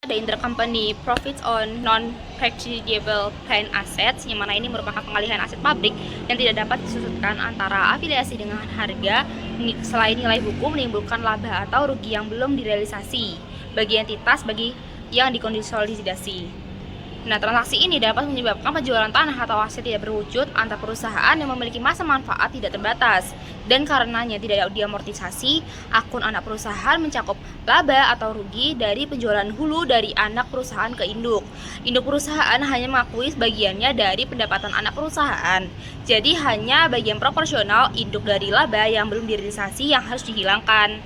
Ada intercompany profits on non-predictable plan assets, yang mana ini merupakan pengalihan aset pabrik yang tidak dapat disusutkan antara afiliasi dengan harga selain nilai buku menimbulkan laba atau rugi yang belum direalisasi bagi entitas yang dikonsolidasi. Nah, transaksi ini dapat menyebabkan penjualan tanah atau aset tidak berwujud antar perusahaan yang memiliki masa manfaat tidak terbatas. Dan karenanya tidak diamortisasi, akun anak perusahaan mencakup laba atau rugi dari penjualan hulu dari anak perusahaan ke induk. Induk perusahaan hanya mengakui sebagiannya dari pendapatan anak perusahaan. Jadi hanya bagian proporsional induk dari laba yang belum direalisasi yang harus dihilangkan.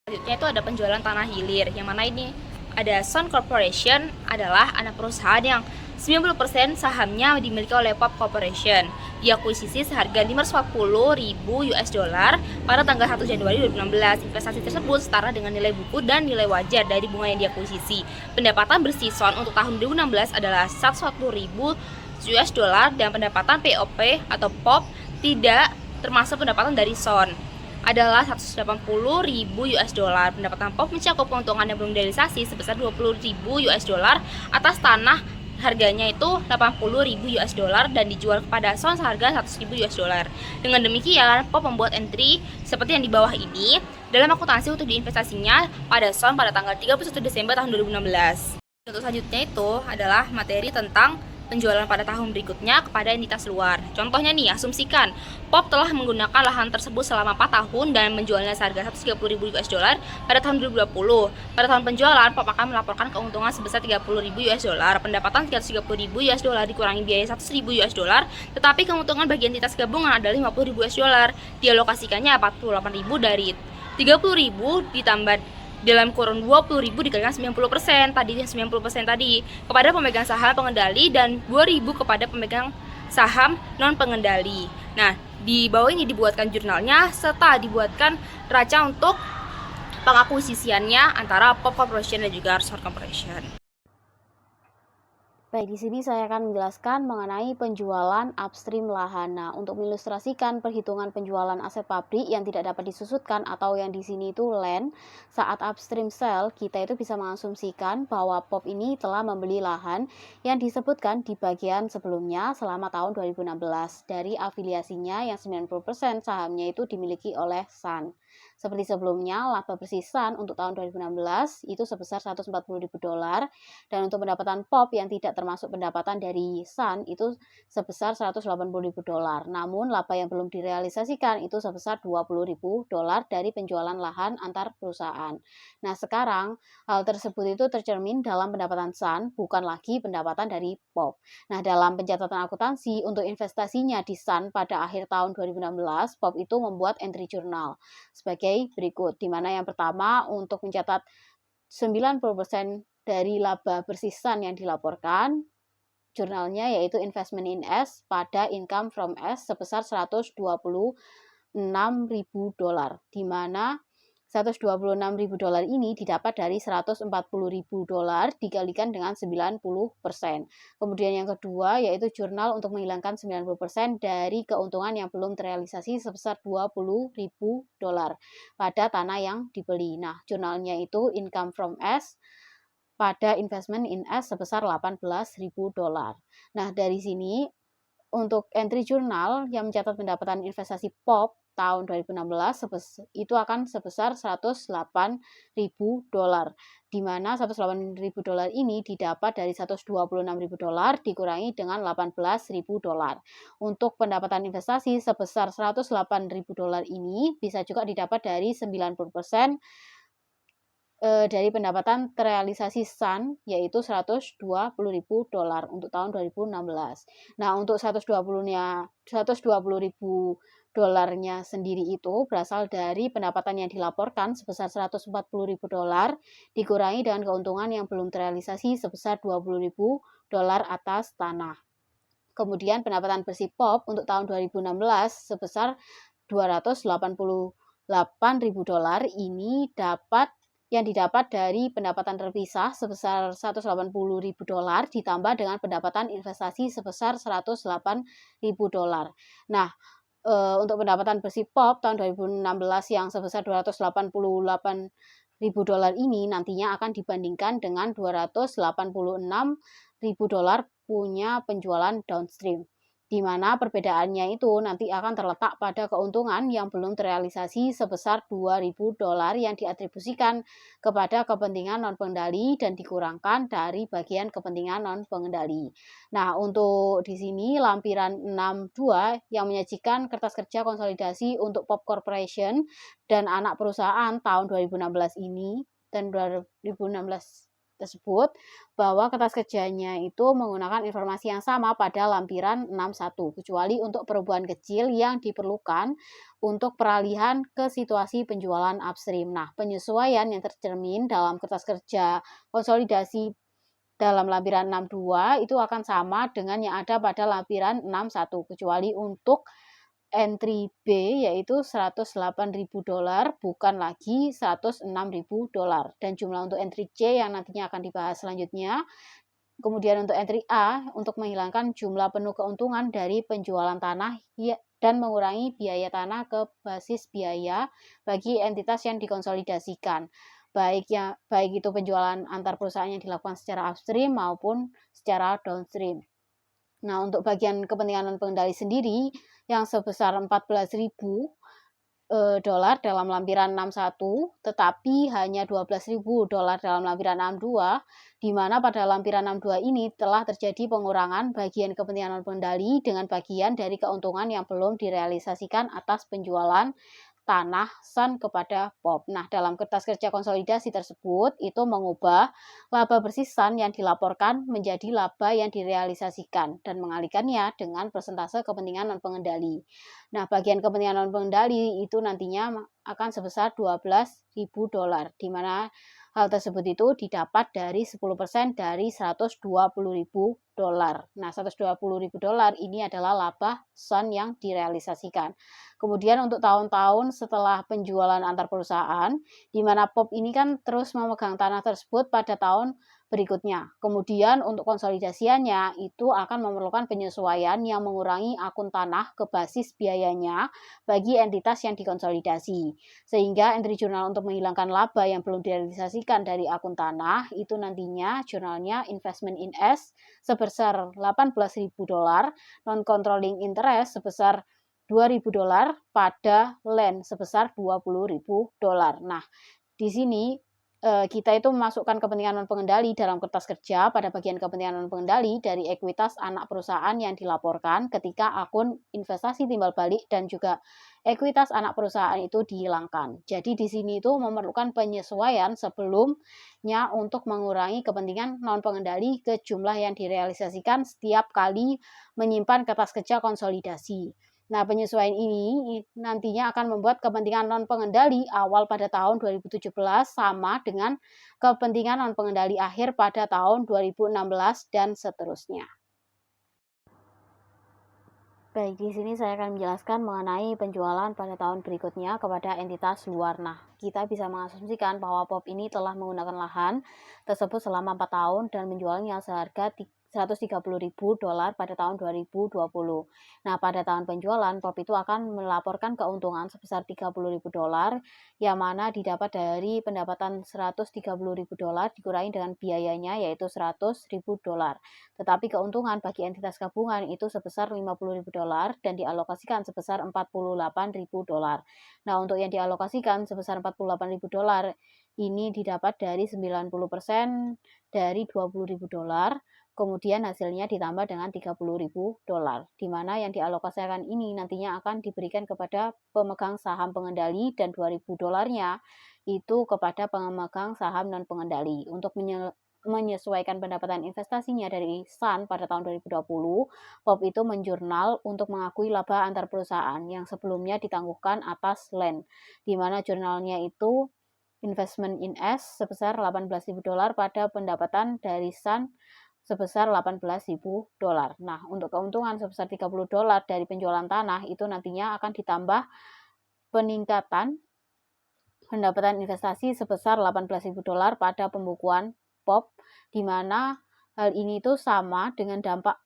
Selanjutnya itu ada penjualan tanah hilir, yang mana ini ada Sun Corporation adalah anak perusahaan yang 90% sahamnya dimiliki oleh Pop Corporation. Diakuisisi seharga 540.000 US dollar pada tanggal 1 Januari 2016. Investasi tersebut setara dengan nilai buku dan nilai wajar dari bunga yang diakuisisi. Pendapatan bersih Sun untuk tahun 2016 adalah 140.000 US dollar dan pendapatan POP atau Pop tidak termasuk pendapatan dari Sun adalah 180.000 US dollar. Pendapatan Pop mencakup keuntungan yang belum direalisasi sebesar 20.000 US dollar atas tanah, harganya itu 80.000 US dollar dan dijual kepada Sun seharga 100.000 US dollar. Dengan demikian, Pop membuat entry seperti yang di bawah ini dalam akuntansi untuk diinvestasinya pada Sun pada tanggal 31 Desember tahun 2016. Contoh selanjutnya itu adalah materi tentang penjualan pada tahun berikutnya kepada entitas luar. Contohnya nih, asumsikan Pop telah menggunakan lahan tersebut selama 4 tahun dan menjualnya seharga 130.000 US dollar pada tahun 2020. Pada tahun penjualan, Pop akan melaporkan keuntungan sebesar 30.000 US dollar, pendapatan 330.000 US dollar dikurangi biaya 100.000 US dollar, tetapi keuntungan bagi entitas gabungan adalah 50.000 US dollar. Dialokasikannya 48.000 dari 30.000 ditambah dalam kurun 20.000 dikalikan 90% tadi kepada pemegang saham pengendali dan 2.000 kepada pemegang saham non pengendali. Nah, di bawah ini dibuatkan jurnalnya serta dibuatkan raca untuk pengakuisisiannya antara Pop Corporation dan juga Sun Corporation. Baik, di sini saya akan menjelaskan mengenai penjualan upstream lahan. Nah, untuk mengilustrasikan perhitungan penjualan aset pabrik yang tidak dapat disusutkan atau yang di sini itu land, saat upstream sell, kita itu bisa mengasumsikan bahwa POP ini telah membeli lahan yang disebutkan di bagian sebelumnya selama tahun 2016 dari afiliasinya yang 90% sahamnya itu dimiliki oleh Sun. Seperti sebelumnya, laba bersih Sun untuk tahun 2016 itu sebesar 140.000 dolar dan untuk pendapatan POP yang tidak termasuk pendapatan dari Sun itu sebesar 180.000 dolar. Namun laba yang belum direalisasikan itu sebesar 20.000 dolar dari penjualan lahan antar perusahaan. Nah, sekarang hal tersebut itu tercermin dalam pendapatan Sun, bukan lagi pendapatan dari POP. Nah, dalam pencatatan akuntansi untuk investasinya di Sun pada akhir tahun 2016, POP itu membuat entry jurnal sebagai berikut, di mana yang pertama untuk mencatat 90% dari laba bersih Sun yang dilaporkan, jurnalnya yaitu investment in S pada income from S sebesar 126.000 dolar, di mana 126.000 dolar ini didapat dari 140.000 dolar dikalikan dengan 90%. Kemudian yang kedua yaitu jurnal untuk menghilangkan 90% dari keuntungan yang belum terrealisasi sebesar 20.000 dolar pada tanah yang dibeli. Nah, jurnalnya itu income from S pada investment in S sebesar 18.000 dolar. Nah, dari sini untuk entry jurnal yang mencatat pendapatan investasi POP tahun 2016 itu akan sebesar 108.000 dolar, di mana 108.000 dolar ini didapat dari 126.000 dolar dikurangi dengan 18.000 dolar. Untuk pendapatan investasi sebesar 108.000 dolar ini bisa juga didapat dari 90% dari pendapatan terrealisasi Sun yaitu 120.000 dolar untuk tahun 2016. Nah, untuk 120.000 dolarnya sendiri itu berasal dari pendapatan yang dilaporkan sebesar 140.000 dolar dikurangi dengan keuntungan yang belum terrealisasi sebesar 20.000 dolar atas tanah. Kemudian pendapatan bersih POP untuk tahun 2016 sebesar 288.000 dolar ini yang didapat dari pendapatan terpisah sebesar 180.000 dolar ditambah dengan pendapatan investasi sebesar 108.000 dolar. Nah, untuk pendapatan bersih POP tahun 2016 yang sebesar 288.000 ribu dolar ini nantinya akan dibandingkan dengan 286 ribu dolar punya penjualan downstream, di mana perbedaannya itu nanti akan terletak pada keuntungan yang belum terrealisasi sebesar 2.000 dolar yang diatribusikan kepada kepentingan non-pengendali dan dikurangkan dari bagian kepentingan non-pengendali. Nah, untuk di sini lampiran 62 yang menyajikan kertas kerja konsolidasi untuk Pop Corporation dan anak perusahaan tahun 2016 ini dan 2016 tersebut bahwa kertas kerjanya itu menggunakan informasi yang sama pada lampiran 61 kecuali untuk perubahan kecil yang diperlukan untuk peralihan ke situasi penjualan upstream. Nah, penyesuaian yang tercermin dalam kertas kerja konsolidasi dalam lampiran 62 itu akan sama dengan yang ada pada lampiran 61 kecuali untuk entry B yaitu 108.000 dolar bukan lagi 106.000 dolar, dan jumlah untuk entry C yang nantinya akan dibahas selanjutnya. Kemudian untuk entry A untuk menghilangkan jumlah penuh keuntungan dari penjualan tanah dan mengurangi biaya tanah ke basis biaya bagi entitas yang dikonsolidasikan, baik itu penjualan antar perusahaan yang dilakukan secara upstream maupun secara downstream. Nah, untuk bagian kepentingan non pengendali sendiri yang sebesar 14.000 dolar dalam lampiran 61, tetapi hanya 12.000 dolar dalam lampiran 62, di mana pada lampiran 62 ini telah terjadi pengurangan bagian kepentingan non pengendali dengan bagian dari keuntungan yang belum direalisasikan atas penjualan tanah Sun kepada Pop. Nah, dalam kertas kerja konsolidasi tersebut itu mengubah laba bersih Sun yang dilaporkan menjadi laba yang direalisasikan dan mengalihkannya dengan persentase kepentingan non pengendali. Nah, bagian kepentingan non pengendali itu nantinya akan sebesar 12.000 dolar, di mana hal tersebut itu didapat dari 10% dari 120.000 dolar. Nah, 120.000 dolar ini adalah laba Sun yang direalisasikan. Kemudian untuk tahun-tahun setelah penjualan antar perusahaan, di mana Pop ini kan terus memegang tanah tersebut pada tahun berikutnya. Kemudian untuk konsolidasiannya itu akan memerlukan penyesuaian yang mengurangi akun tanah ke basis biayanya bagi entitas yang dikonsolidasi. Sehingga entry jurnal untuk menghilangkan laba yang belum direalisasikan dari akun tanah itu nantinya jurnalnya investment in S sebesar 18.000 dolar, non-controlling interest sebesar 2.000 dolar pada land sebesar 20.000 dolar. Nah, di sini kita itu memasukkan kepentingan non pengendali dalam kertas kerja pada bagian kepentingan non pengendali dari ekuitas anak perusahaan yang dilaporkan ketika akun investasi timbal balik dan juga ekuitas anak perusahaan itu dihilangkan. Jadi di sini itu memerlukan penyesuaian sebelumnya untuk mengurangi kepentingan non pengendali ke jumlah yang direalisasikan setiap kali menyimpan kertas kerja konsolidasi. Nah, penyesuaian ini nantinya akan membuat kepentingan non pengendali awal pada tahun 2017 sama dengan kepentingan non pengendali akhir pada tahun 2016 dan seterusnya. Baik, di sini saya akan menjelaskan mengenai penjualan pada tahun berikutnya kepada entitas luar. Nah, kita bisa mengasumsikan bahwa Pop ini telah menggunakan lahan tersebut selama 4 tahun dan menjualnya seharga 130.000 dolar pada tahun 2020. Nah, pada tahun penjualan, Pop itu akan melaporkan keuntungan sebesar 30.000 dolar, yang mana didapat dari pendapatan 130.000 dolar dikurangi dengan biayanya yaitu 100.000 dolar. Tetapi keuntungan bagi entitas gabungan itu sebesar 50.000 dolar dan dialokasikan sebesar 48.000 dolar. Nah, untuk yang dialokasikan sebesar 48.000 dolar ini didapat dari 90% dari 20.000 dolar. Kemudian hasilnya ditambah dengan 30.000 dolar, di mana yang dialokasikan ini nantinya akan diberikan kepada pemegang saham pengendali dan 2.000 dolarnya itu kepada pemegang saham non pengendali. Untuk menyesuaikan pendapatan investasinya dari Sun pada tahun 2020, Pop itu menjurnal untuk mengakui laba antar perusahaan yang sebelumnya ditangguhkan atas land, di mana jurnalnya itu investment in S sebesar 18.000 dolar pada pendapatan dari Sun sebesar 18.000 dolar. Nah, untuk keuntungan sebesar 30 dolar dari penjualan tanah itu nantinya akan ditambah peningkatan pendapatan investasi sebesar 18.000 dolar pada pembukuan Pop, di mana hal ini itu sama dengan dampak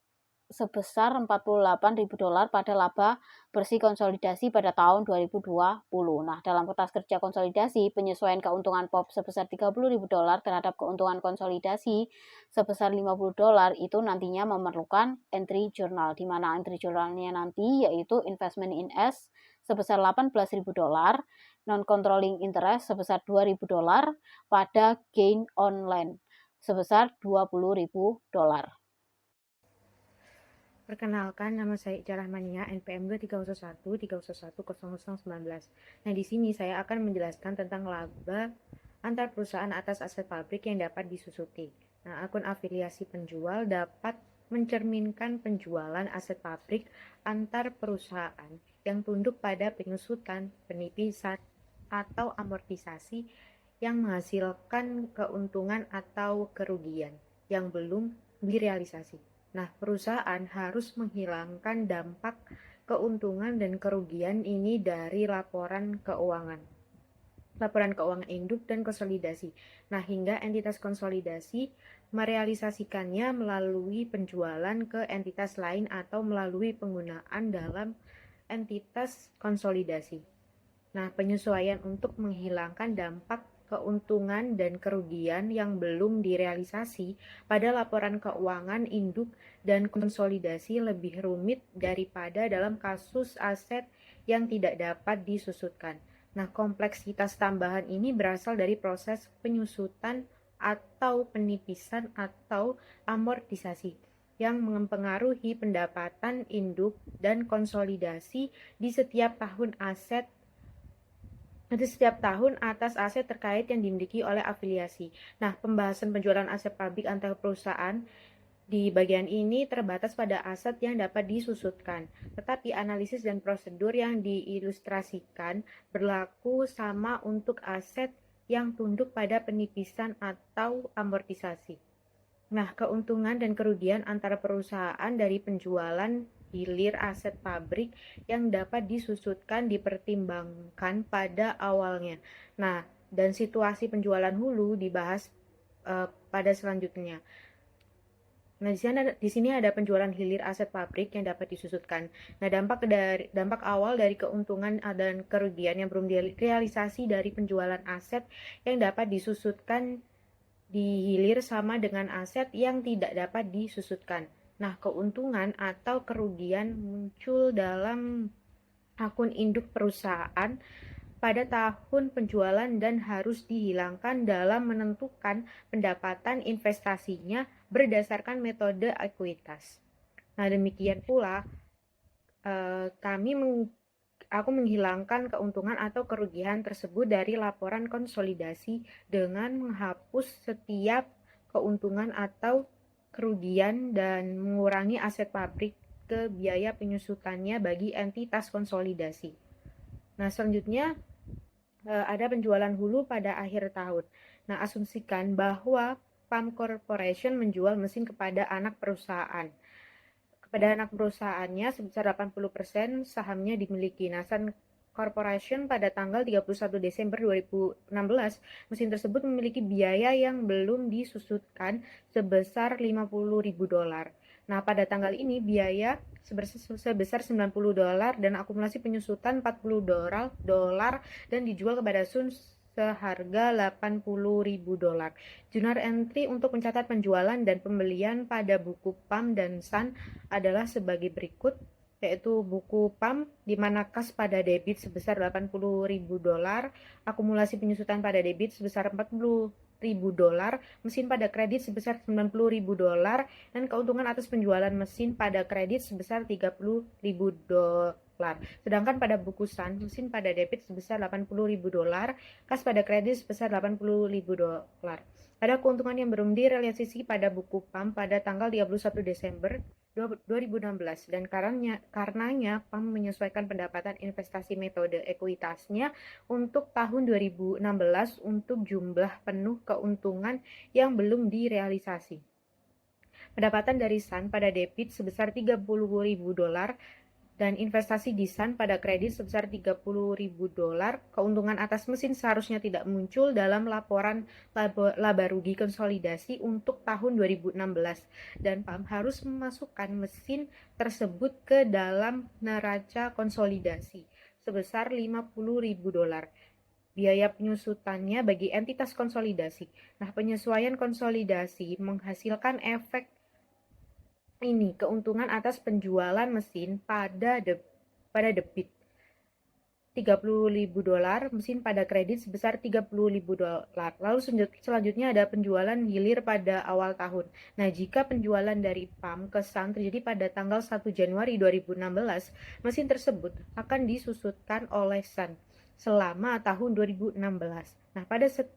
sebesar 48.000 dolar pada laba bersih konsolidasi pada tahun 2020. Nah, dalam kertas kerja konsolidasi, penyesuaian keuntungan POP sebesar 30.000 dolar terhadap keuntungan konsolidasi sebesar 50 dolar itu nantinya memerlukan entry journal, di mana entry journalnya nanti yaitu investment in S sebesar 18.000 dolar, non-controlling interest sebesar 2.000 dolar, pada gain on land sebesar 20.000 dolar. Perkenalkan, nama saya Ica Rahmania, NPM 2311 Nah, di sini saya akan menjelaskan tentang laba antar perusahaan atas aset pabrik yang dapat disusuti. Nah, akun afiliasi penjual dapat mencerminkan penjualan aset pabrik antar perusahaan yang tunduk pada penyusutan, penipisan, atau amortisasi yang menghasilkan keuntungan atau kerugian yang belum direalisasi. Nah, perusahaan harus menghilangkan dampak keuntungan dan kerugian ini dari laporan keuangan induk dan konsolidasi. Nah, hingga entitas konsolidasi merealisasikannya melalui penjualan ke entitas lain atau melalui penggunaan dalam entitas konsolidasi. Nah, penyesuaian untuk menghilangkan dampak keuntungan dan kerugian yang belum direalisasi pada laporan keuangan induk dan konsolidasi lebih rumit daripada dalam kasus aset yang tidak dapat disusutkan. Nah, kompleksitas tambahan ini berasal dari proses penyusutan atau penipisan atau amortisasi yang mempengaruhi pendapatan induk dan konsolidasi di setiap tahun atas aset terkait yang dimiliki oleh afiliasi. Nah, pembahasan penjualan aset pabrik antar perusahaan di bagian ini terbatas pada aset yang dapat disusutkan, tetapi analisis dan prosedur yang diilustrasikan berlaku sama untuk aset yang tunduk pada penipisan atau amortisasi. Nah, keuntungan dan kerugian antara perusahaan dari penjualan hilir aset pabrik yang dapat disusutkan dipertimbangkan pada awalnya. Nah, dan situasi penjualan hulu dibahas pada selanjutnya. Nah, di sini ada penjualan hilir aset pabrik yang dapat disusutkan. Nah, dampak awal dari keuntungan dan kerugian yang belum direalisasi dari penjualan aset yang dapat disusutkan di hilir sama dengan aset yang tidak dapat disusutkan. Nah, keuntungan atau kerugian muncul dalam akun induk perusahaan pada tahun penjualan dan harus dihilangkan dalam menentukan pendapatan investasinya berdasarkan metode ekuitas. Nah, demikian pula aku menghilangkan keuntungan atau kerugian tersebut dari laporan konsolidasi dengan menghapus setiap keuntungan atau kerugian dan mengurangi aset pabrik ke biaya penyusutannya bagi entitas konsolidasi. Nah, selanjutnya ada penjualan hulu pada akhir tahun. Nah, asumsikan bahwa PAM Corporation menjual mesin kepada anak perusahaan. Kepada anak perusahaannya sebesar 80% sahamnya dimiliki. Nah, Sun Corporation pada tanggal 31 Desember 2016, mesin tersebut memiliki biaya yang belum disusutkan sebesar 50.000 dolar. Nah, pada tanggal ini biaya sebesar 90 dolar dan akumulasi penyusutan 40 dolar dan dijual kepada Sun seharga 80.000 dolar. Jurnal entry untuk mencatat penjualan dan pembelian pada buku PAM dan Sun adalah sebagai berikut, yaitu buku PAM di mana kas pada debit sebesar 80.000 dolar, akumulasi penyusutan pada debit sebesar 40.000 dolar, mesin pada kredit sebesar 90.000 dolar, dan keuntungan atas penjualan mesin pada kredit sebesar 30.000 dolar. Sedangkan pada buku Sun, mesin pada debit sebesar 80.000 dolar, kas pada kredit sebesar 80.000 dolar. Ada keuntungan yang belum direalisasi pada buku PAM pada tanggal 31 Desember 2016 dan karenanya PAM menyesuaikan pendapatan investasi metode ekuitasnya untuk tahun 2016 untuk jumlah penuh keuntungan yang belum direalisasi. Pendapatan dari Sun pada debit sebesar 30.000 dolar dan investasi di Sun pada kredit sebesar $30.000. Keuntungan atas mesin seharusnya tidak muncul dalam laporan laba rugi konsolidasi untuk tahun 2016 dan PAM harus memasukkan mesin tersebut ke dalam neraca konsolidasi sebesar $50.000. Biaya penyusutannya bagi entitas konsolidasi. Nah, penyesuaian konsolidasi menghasilkan efek ini keuntungan atas penjualan mesin pada debit $30.000, mesin pada kredit sebesar $30.000. Lalu selanjutnya ada penjualan hilir pada awal tahun. Nah, jika penjualan dari PAM ke Sun terjadi pada tanggal 1 Januari 2016, mesin tersebut akan disusutkan oleh Sun selama tahun 2016. Nah,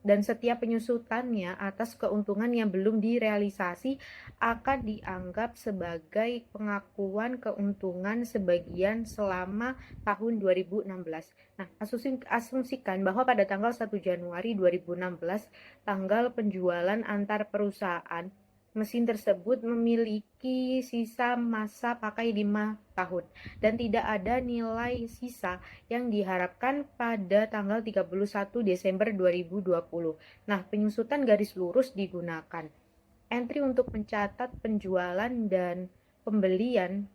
dan setiap penyusutannya atas keuntungan yang belum direalisasi akan dianggap sebagai pengakuan keuntungan sebagian selama tahun 2016. Nah, asumsikan bahwa pada tanggal 1 Januari 2016, tanggal penjualan antar perusahaan, mesin tersebut memiliki sisa masa pakai 5 tahun dan tidak ada nilai sisa yang diharapkan pada tanggal 31 Desember 2020. Nah, penyusutan garis lurus digunakan. Entry untuk mencatat penjualan dan pembelian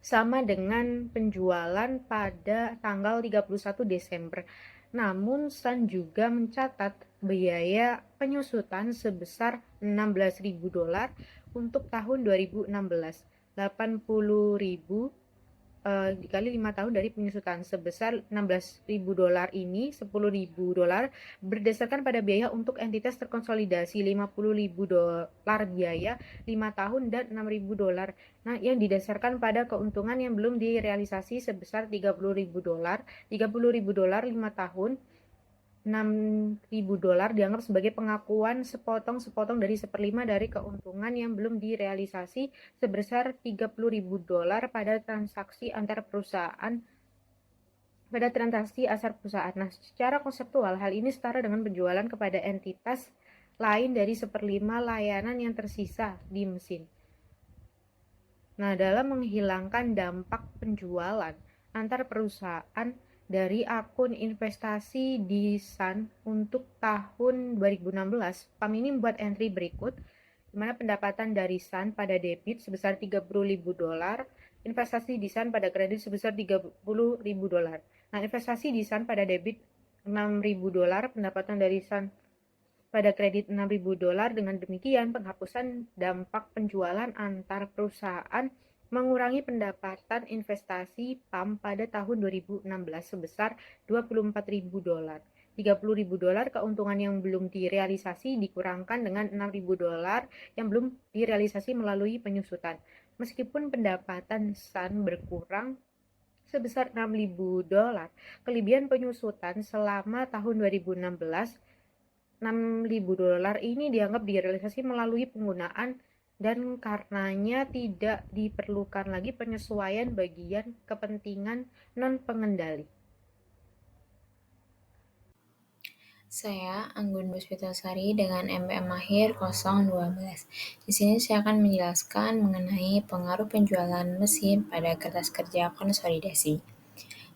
sama dengan penjualan pada tanggal 31 Desember. Namun Sun juga mencatat biaya penyusutan sebesar $16.000 untuk tahun 2016, $80.000 dikali 5 tahun dari penyusutan sebesar $16.000 ini $10.000 berdasarkan pada biaya untuk entitas terkonsolidasi $50.000 biaya 5 tahun dan $6.000. Nah, yang didasarkan pada keuntungan yang belum direalisasi sebesar $30.000 $5 tahun, $6.000 dianggap sebagai pengakuan sepotong dari 1/5 dari keuntungan yang belum direalisasi sebesar $30.000 pada transaksi antar perusahaan. Nah, secara konseptual hal ini setara dengan penjualan kepada entitas lain dari 1/5 layanan yang tersisa di mesin. Nah, dalam menghilangkan dampak penjualan antar perusahaan dari akun investasi di Sun untuk tahun 2016, PAM ini membuat entry berikut, di mana pendapatan dari Sun pada debit sebesar $30.000, investasi di Sun pada kredit sebesar $30.000. Nah, investasi di Sun pada debit $6.000, pendapatan dari Sun pada kredit $6.000. Dengan demikian, penghapusan dampak penjualan antar perusahaan mengurangi pendapatan investasi PAM pada tahun 2016 sebesar $24.000. $30.000 keuntungan yang belum direalisasi dikurangkan dengan $6.000 yang belum direalisasi melalui penyusutan. Meskipun pendapatan Sun berkurang sebesar $6.000, kelebihan penyusutan selama tahun 2016 $6.000 ini dianggap direalisasi melalui penggunaan dan karenanya tidak diperlukan lagi penyesuaian bagian kepentingan non-pengendali. Saya Anggun Puspitasari dengan MPM Mahir 012. Di sini saya akan menjelaskan mengenai pengaruh penjualan mesin pada kertas kerja konsolidasi.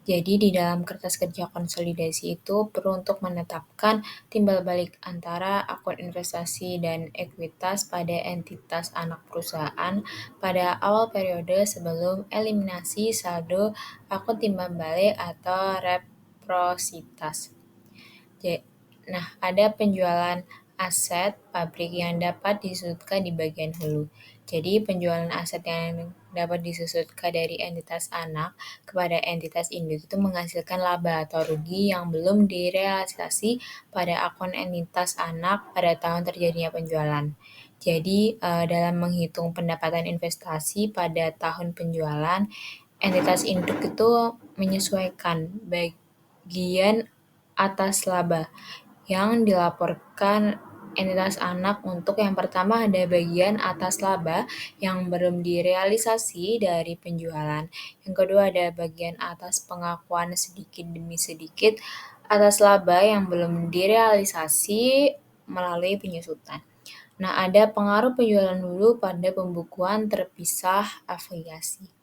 Jadi di dalam kertas kerja konsolidasi itu perlu untuk menetapkan timbal balik antara akun investasi dan ekuitas pada entitas anak perusahaan pada awal periode sebelum eliminasi saldo akun timbal balik atau reprositas. Nah, ada penjualan aset pabrik yang dapat disusutkan di bagian hulu. Jadi, penjualan aset yang dapat disusutkan dari entitas anak kepada entitas induk itu menghasilkan laba atau rugi yang belum direalisasi pada akun entitas anak pada tahun terjadinya penjualan. Jadi, dalam menghitung pendapatan investasi pada tahun penjualan, entitas induk itu menyesuaikan bagian atas laba yang dilaporkan entitas anak. Untuk yang pertama ada bagian atas laba yang belum direalisasi dari penjualan. Yang kedua ada bagian atas pengakuan sedikit demi sedikit atas laba yang belum direalisasi melalui penyusutan. Nah, ada pengaruh penjualan hulu pada pembukuan terpisah afiliasi.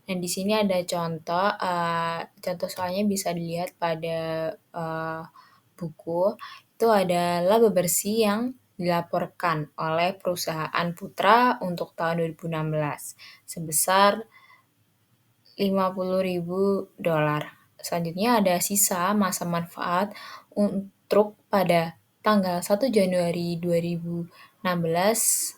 Nah, di sini ada contoh soalnya bisa dilihat pada buku. Itu ada laba bersih yang dilaporkan oleh perusahaan putra untuk tahun 2016 sebesar $50.000. Selanjutnya ada sisa masa manfaat untuk pada tanggal 1 Januari 2016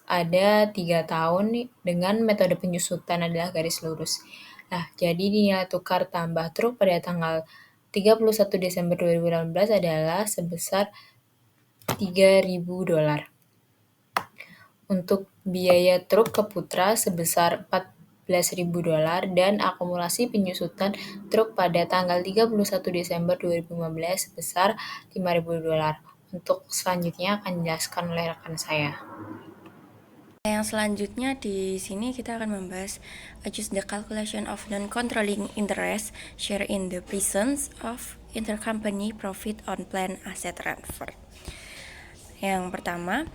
ada 3 tahun dengan metode penyusutan adalah garis lurus. Nah, jadi nilai tukar tambah truk pada tanggal 31 Desember 2016 adalah sebesar $3.000. Untuk biaya truk ke Putra sebesar $14.000 dan akumulasi penyusutan truk pada tanggal 31 Desember 2015 sebesar $5.000. Untuk selanjutnya akan dijelaskan oleh rekan saya. Yang selanjutnya di sini kita akan membahas adjust the calculation of non-controlling interest share in the presence of intercompany profit on plan asset transfer. Yang pertama,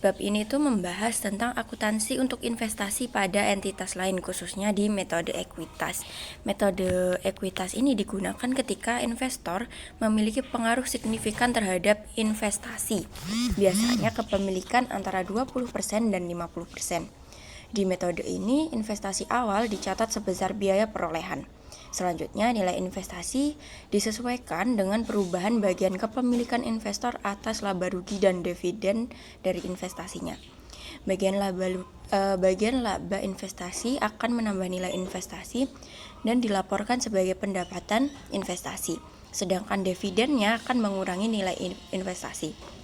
bab ini tuh membahas tentang akuntansi untuk investasi pada entitas lain, khususnya di metode ekuitas. Metode ekuitas ini digunakan ketika investor memiliki pengaruh signifikan terhadap investasi, biasanya kepemilikan antara 20% dan 50%. Di metode ini, investasi awal dicatat sebesar biaya perolehan. Selanjutnya, nilai investasi disesuaikan dengan perubahan bagian kepemilikan investor atas laba rugi dan dividen dari investasinya. Bagian laba investasi akan menambah nilai investasi dan dilaporkan sebagai pendapatan investasi, sedangkan dividennya akan mengurangi nilai investasi.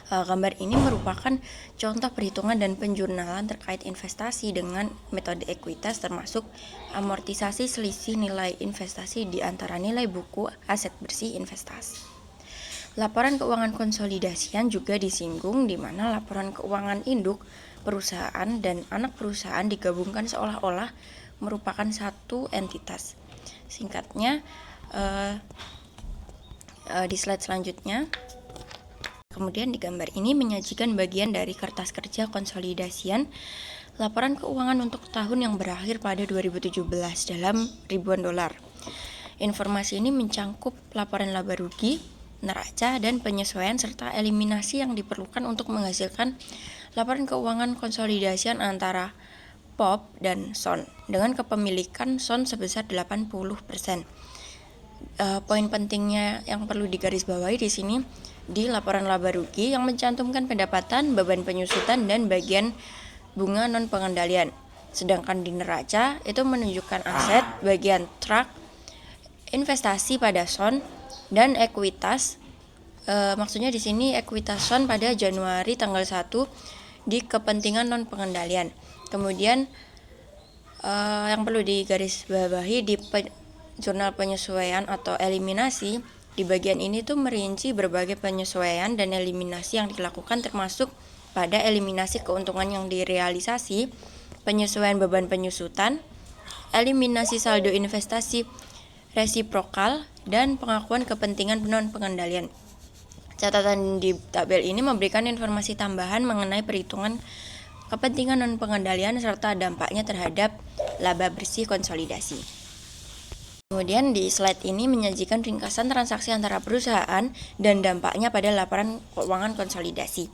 Gambar ini merupakan contoh perhitungan dan penjurnalan terkait investasi dengan metode ekuitas, termasuk amortisasi selisih nilai investasi di antara nilai buku aset bersih investasi. Laporan keuangan konsolidasian juga disinggung, di mana laporan keuangan induk perusahaan dan anak perusahaan digabungkan seolah-olah merupakan satu entitas. Singkatnya, di slide selanjutnya. Kemudian di gambar ini menyajikan bagian dari kertas kerja konsolidasian laporan keuangan untuk tahun yang berakhir pada 2017 dalam ribuan dolar. Informasi ini mencangkup laporan laba rugi, neraca, dan penyesuaian serta eliminasi yang diperlukan untuk menghasilkan laporan keuangan konsolidasian antara POP dan SON dengan kepemilikan SON sebesar 80%. Poin pentingnya yang perlu digarisbawahi di sini di laporan laba rugi yang mencantumkan pendapatan, beban penyusutan, dan bagian bunga non pengendalian. Sedangkan di neraca itu menunjukkan aset, bagian truk, investasi pada SON, dan ekuitas. Maksudnya di sini ekuitas SON pada Januari tanggal 1 di kepentingan non pengendalian. Kemudian yang perlu digarisbawahi di jurnal penyesuaian atau eliminasi, di bagian ini tuh merinci berbagai penyesuaian dan eliminasi yang dilakukan, termasuk pada eliminasi keuntungan yang direalisasi, penyesuaian beban penyusutan, eliminasi saldo investasi resiprokal, dan pengakuan kepentingan non pengendalian. Catatan di tabel ini memberikan informasi tambahan mengenai perhitungan kepentingan non pengendalian serta dampaknya terhadap laba bersih konsolidasi. Kemudian di slide ini menyajikan ringkasan transaksi antara perusahaan dan dampaknya pada laporan keuangan konsolidasi.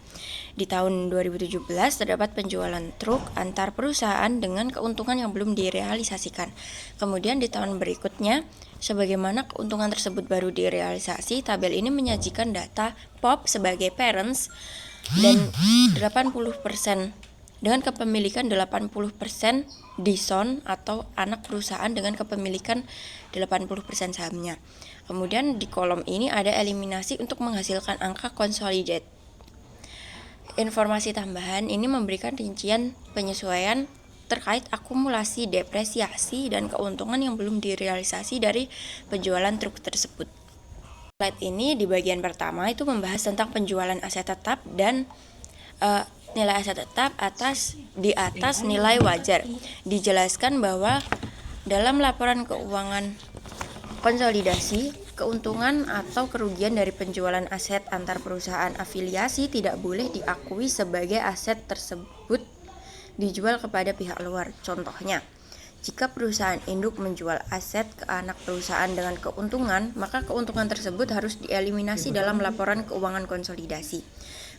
Di tahun 2017 terdapat penjualan truk antar perusahaan dengan keuntungan yang belum direalisasikan. Kemudian di tahun berikutnya, sebagaimana keuntungan tersebut baru direalisasi, tabel ini menyajikan data POP sebagai parents dan 80% dengan kepemilikan 80% di SON atau anak perusahaan dengan kepemilikan 80% sahamnya. Kemudian di kolom ini ada eliminasi untuk menghasilkan angka consolidated. Informasi tambahan ini memberikan rincian penyesuaian terkait akumulasi depresiasi dan keuntungan yang belum direalisasi dari penjualan truk tersebut. Slide ini di bagian pertama itu membahas tentang penjualan aset tetap dan nilai aset tetap di atas nilai wajar. Dijelaskan bahwa dalam laporan keuangan konsolidasi, keuntungan atau kerugian dari penjualan aset antar perusahaan afiliasi tidak boleh diakui sebagai aset tersebut dijual kepada pihak luar. Contohnya, Jika perusahaan induk menjual aset ke anak perusahaan dengan keuntungan, maka keuntungan tersebut harus dieliminasi dalam laporan keuangan konsolidasi.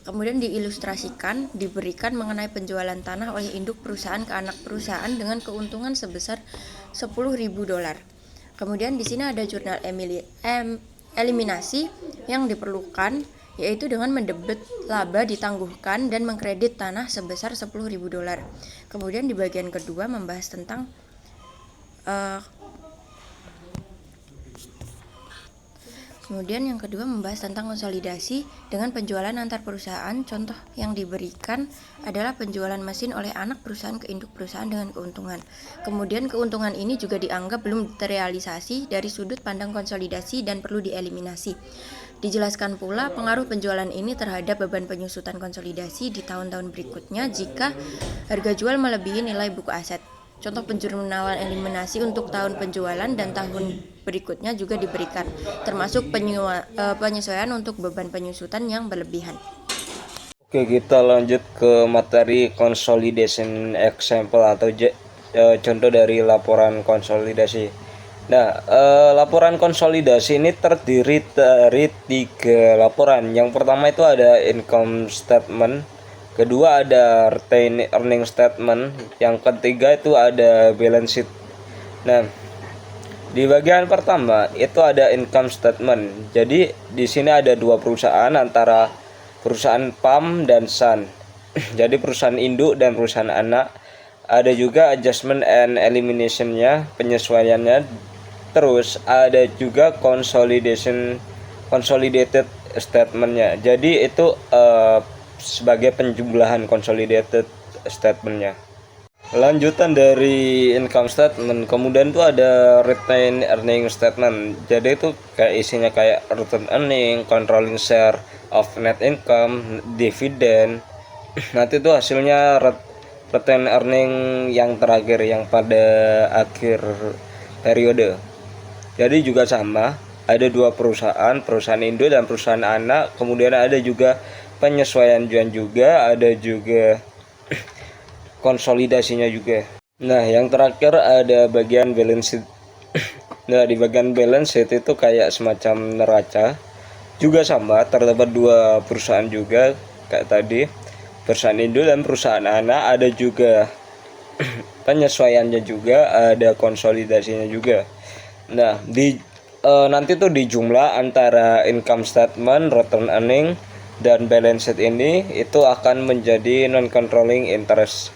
Kemudian diilustrasikan, diberikan mengenai penjualan tanah oleh induk perusahaan ke anak perusahaan dengan keuntungan sebesar $10.000. Kemudian di sini ada jurnal eliminasi yang diperlukan, yaitu dengan mendebit laba ditangguhkan dan mengkredit tanah sebesar $10.000. Kemudian di bagian kedua membahas tentang Kemudian yang kedua membahas tentang konsolidasi dengan penjualan antar perusahaan. Contoh yang diberikan adalah penjualan mesin oleh anak perusahaan ke induk perusahaan dengan keuntungan. Kemudian keuntungan ini juga dianggap belum terrealisasi dari sudut pandang konsolidasi dan perlu dieliminasi. Dijelaskan pula pengaruh penjualan ini terhadap beban penyusutan konsolidasi di tahun-tahun berikutnya jika harga jual melebihi nilai buku aset. Contoh penjurnalan eliminasi untuk tahun penjualan dan tahun berikutnya juga diberikan, termasuk penyesuaian untuk beban penyusutan yang berlebihan. Oke, kita lanjut ke materi consolidation example atau contoh dari laporan konsolidasi. Nah, laporan konsolidasi ini terdiri dari 3 laporan. Yang pertama itu ada income statement, kedua ada retained earning statement, yang ketiga itu ada balance sheet. Nah, di bagian pertama itu ada income statement. Jadi di sini ada 2 perusahaan antara perusahaan PAM dan SAN. Jadi perusahaan induk dan perusahaan anak. Ada juga adjustment and elimination-nya, penyesuaiannya. Terus ada juga consolidated statement-nya. Jadi itu sebagai penjumlahan consolidated statement-nya. Lanjutan dari income statement, kemudian itu ada retained earning statement. Jadi itu kayak isinya kayak retained earning, controlling share of net income, dividen. Nanti itu hasilnya retained earning yang terakhir, yang pada akhir periode. Jadi juga sama, ada 2 perusahaan, perusahaan induk dan perusahaan anak. Kemudian ada juga penyesuaian juga, ada juga konsolidasinya juga. Nah, yang terakhir ada bagian balance sheet. Nah, di bagian balance sheet itu kayak semacam neraca. Juga sama, terdapat 2 perusahaan juga kayak tadi, perusahaan induk dan perusahaan anak. Ada juga penyesuaiannya juga, ada konsolidasinya juga. Nah, nanti tuh dijumlah antara income statement, return earning dan balance sheet ini itu akan menjadi non controlling interest.